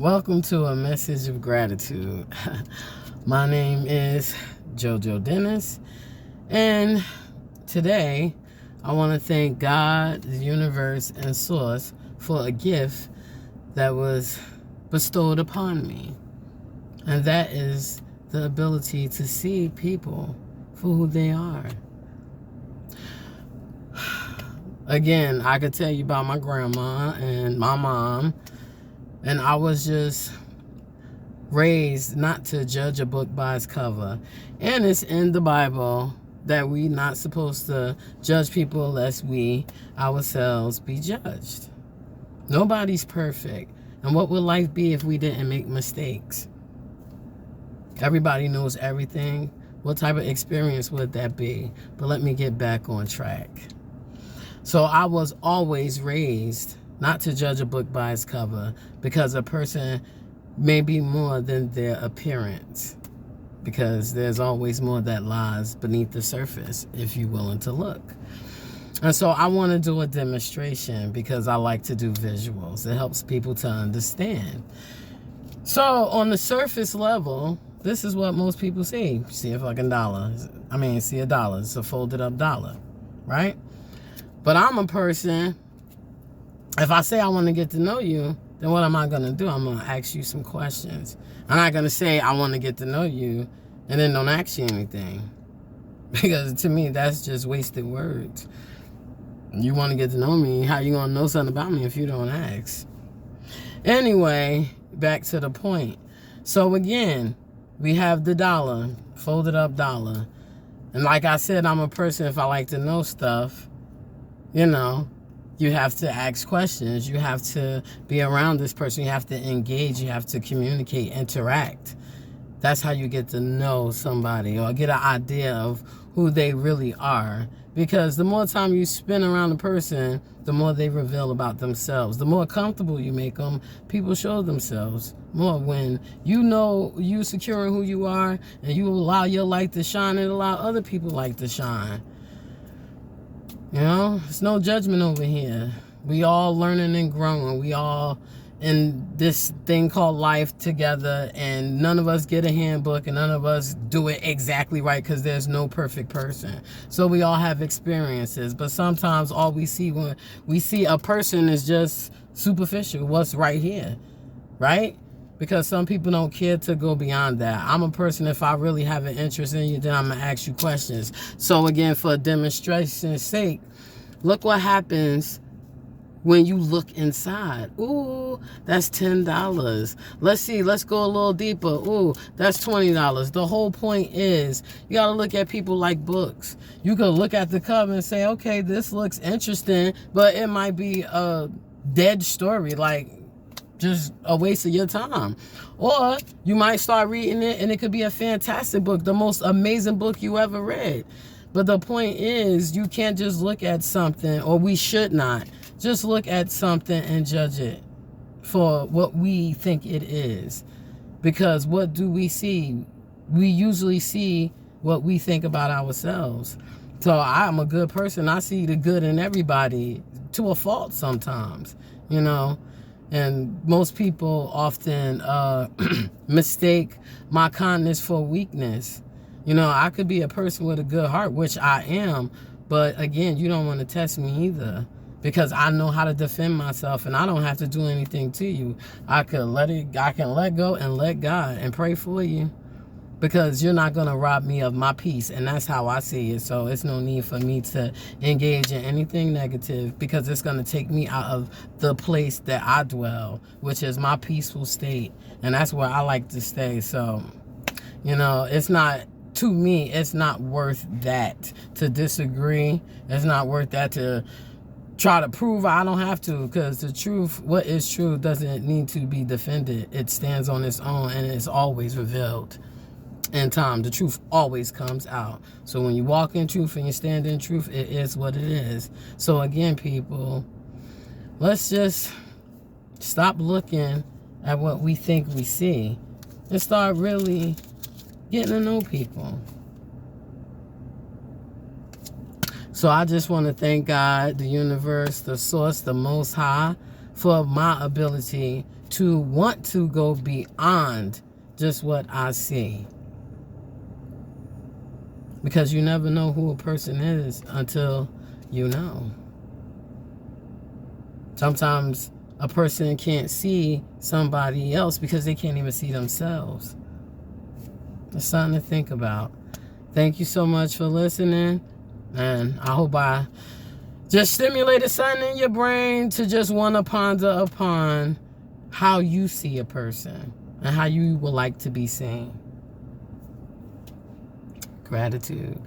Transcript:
Welcome to a message of gratitude. My name is JoJo Dennis, and today I want to thank God, the universe, and Source for a gift that was bestowed upon me, and that is the ability to see people for who they are. Again, I could tell you about my grandma and my mom, and I was just raised not to judge a book by its cover. And it's in the Bible that we're not supposed to judge people lest we ourselves be judged. Nobody's perfect. And what would life be if we didn't make mistakes? Everybody knows everything. What type of experience would that be? But let me get back on track. So I was always raised not to judge a book by its cover, because a person may be more than their appearance, because there's always more that lies beneath the surface if you're willing to look. And so I want to do a demonstration because I like to do visuals. It helps people to understand. So on the surface level, this is what most people see. See a fucking dollar. See a dollar. It's a folded up dollar, right? But I'm a person, if I say I want to get to know you, then what am I going to do? I'm going to ask you some questions. I'm not going to say I want to get to know you and then don't ask you anything. Because to me, that's just wasted words. You want to get to know me, how you going to know something about me if you don't ask? Anyway, back to the point. So again, we have the dollar, folded up dollar. And like I said, I'm a person, if I like to know stuff, you have to ask questions. You have to be around this person. You have to engage. You have to communicate, interact. That's how you get to know somebody or get an idea of who they really are. Because the more time you spend around a person, the more they reveal about themselves. The more comfortable you make them, people show themselves more. When you know you secure in who you are and you allow your light to shine and allow other people light to shine. It's no judgment over here. We all learning and growing. We all in this thing called life together, and none of us get a handbook and none of us do it exactly right, because there's no perfect person. So we all have experiences, but sometimes all we see when we see a person is just superficial, what's right here, right? Because some people don't care to go beyond that. I'm a person, if I really have an interest in you, then I'm going to ask you questions. So again, for demonstration's sake, look what happens when you look inside. Ooh, that's $10. Let's see, let's go a little deeper. Ooh, that's $20. The whole point is you got to look at people like books. You can look at the cover and say, okay, this looks interesting, but it might be a dead story, like just a waste of your time. Or you might start reading it and it could be a fantastic book, the most amazing book you ever read. But the point is, you can't just look at something, or we should not just look at something and judge it for what we think it is. Because what do we see? We usually see what we think about ourselves. So I'm a good person. I see the good in everybody to a fault sometimes, And most people often mistake my kindness for weakness. I could be a person with a good heart, which I am, but again, you don't want to test me either, because I know how to defend myself and I don't have to do anything to you. I can let go and let God and pray for you, because you're not going to rob me of my peace, and that's how I see it. So it's no need for me to engage in anything negative, because it's going to take me out of the place that I dwell, which is my peaceful state, and that's where I like to stay. So, it's not, to me, it's not worth that to disagree. It's not worth that to try to prove I don't have to, because the truth, what is true, doesn't need to be defended. It stands on its own, and it's always revealed in time. The truth always comes out. So when you walk in truth and you stand in truth, it is what it is. So again, people, let's just stop looking at what we think we see and start really getting to know people. So I just want to thank God, the universe, the source, the Most High, for my ability to want to go beyond just what I see. Because you never know who a person is until you know. Sometimes a person can't see somebody else because they can't even see themselves. That's something to think about. Thank you so much for listening. And I hope I just stimulated something in your brain to just want to ponder upon how you see a person and how you would like to be seen. Gratitude.